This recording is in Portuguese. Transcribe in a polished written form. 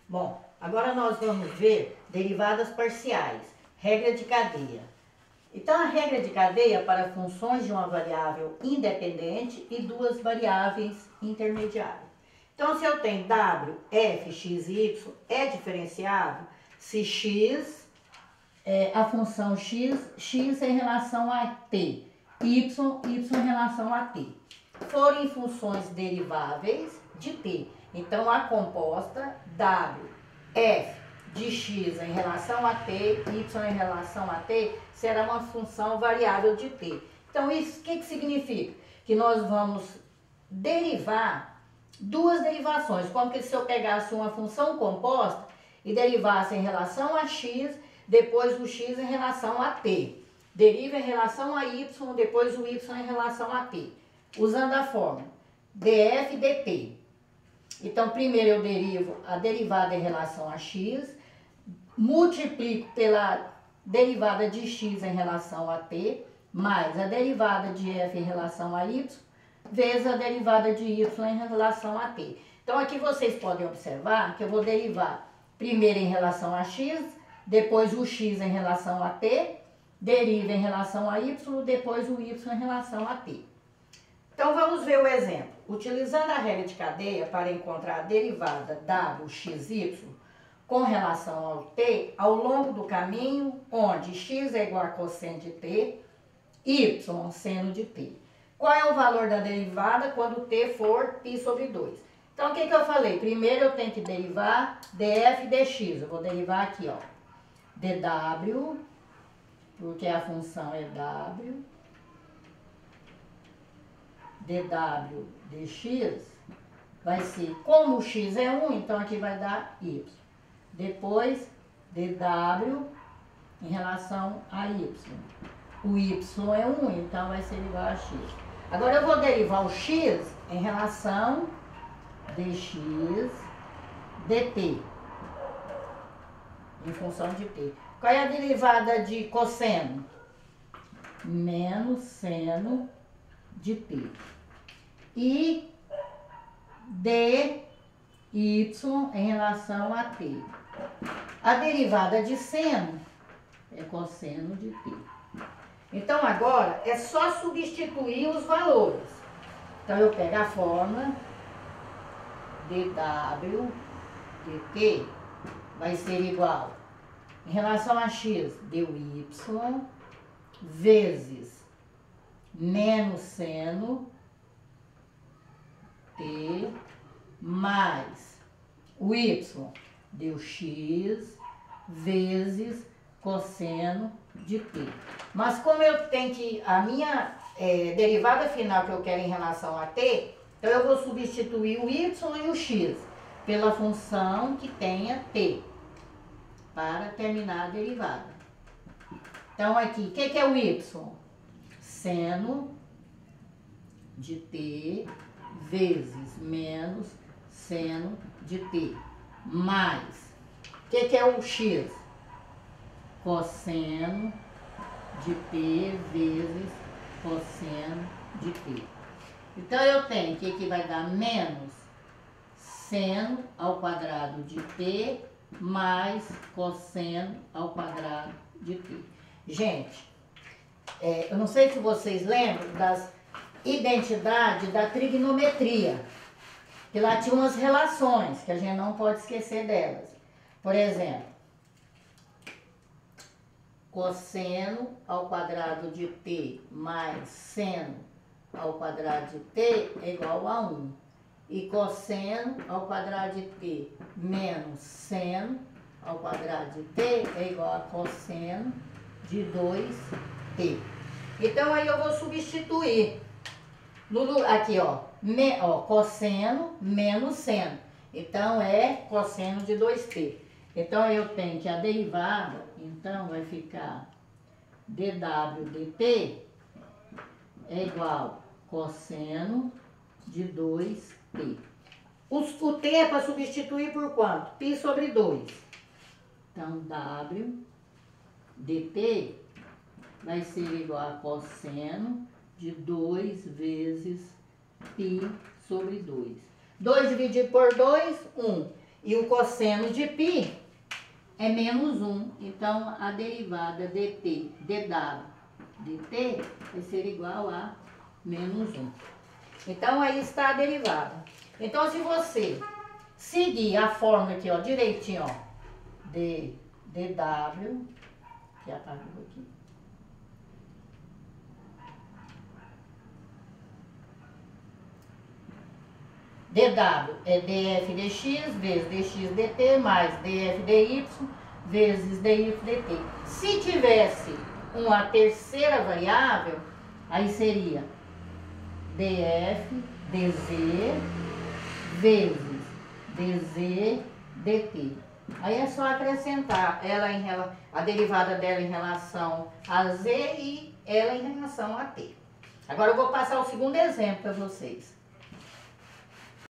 Bom, agora nós vamos ver derivadas parciais, regra de cadeia. Então, a regra de cadeia para funções de uma variável independente e duas variáveis intermediárias. Então, se eu tenho w, f, x e y é diferenciável se x, a função x em relação a t, y em relação a t, forem funções deriváveis de t. Então, a composta w, f de x em relação a t, y em relação a t, será uma função variável de t. Então, isso o que significa? Que nós vamos derivar duas derivações, como que se eu pegasse uma função composta e derivasse em relação a x, depois o x em relação a t. Deriva em relação a y, depois o y em relação a t. Usando a fórmula df dt. Então, primeiro eu derivo a derivada em relação a x, multiplico pela derivada de x em relação a t, mais a derivada de f em relação a y, vezes a derivada de y em relação a t. Então, aqui vocês podem observar que eu vou derivar primeiro em relação a x, depois o x em relação a t, deriva em relação a y, depois o y em relação a t. Então, vamos ver o exemplo. Utilizando a regra de cadeia para encontrar a derivada wxy com relação ao t, ao longo do caminho, onde x é igual a cosseno de t, y seno de t. Qual é o valor da derivada quando t for π sobre 2? Então, o que eu falei? Primeiro eu tenho que derivar df dx. Eu vou derivar aqui, ó, dw, porque a função é w, dw dx vai ser, como o x é 1, então aqui vai dar y. Depois, dw em relação a y. O y é 1, então vai ser igual a x. Agora eu vou derivar o x em relação dx dt, em função de t. Qual é a derivada de cosseno? Menos seno de t. E dy em relação a t. A derivada de seno é cosseno de t. Então, agora é só substituir os valores. Então, eu pego a fórmula dw dt vai ser igual, em relação a x, dy vezes menos seno t mais o y, dx vezes cosseno de t. Mas como eu tenho que, a minha derivada final que eu quero em relação a t, então eu vou substituir o y e o x pela função que tenha t, para terminar a derivada. Então aqui, o que é o y? Seno de t vezes menos seno de t, mais, o que é o x? Cosseno de t vezes cosseno de t. Então, eu tenho que aqui vai dar menos seno ao quadrado de t mais cosseno ao quadrado de t. Gente, eu não sei se vocês lembram das identidades da trigonometria, que lá tinha umas relações que a gente não pode esquecer delas. Por exemplo, cosseno ao quadrado de t mais seno ao quadrado de t é igual a 1. E cosseno ao quadrado de t menos seno ao quadrado de t é igual a cosseno de 2t. Então, aí eu vou substituir. Aqui, ó, cosseno menos seno. Então, é cosseno de 2t. Então, eu tenho que a derivada, então, vai ficar dw dt é igual cosseno de 2t. O t é para substituir por quanto? π sobre 2. Então, w dt vai ser igual a cosseno de 2 vezes π sobre 2. 2 dividido por 2, 1. E o cosseno de π é menos 1. Então, a derivada dt, dw, dt vai ser igual a menos 1. Então, aí está a derivada. Então, se você seguir a fórmula aqui, ó, direitinho, ó, dw, que apagou aqui. dw é df dx vezes dx dt mais df dy vezes dy dt. Se tivesse uma terceira variável, aí seria df dz vezes dz dt. Aí é só acrescentar ela a derivada dela em relação a z e ela em relação a t. Agora eu vou passar o segundo exemplo para vocês.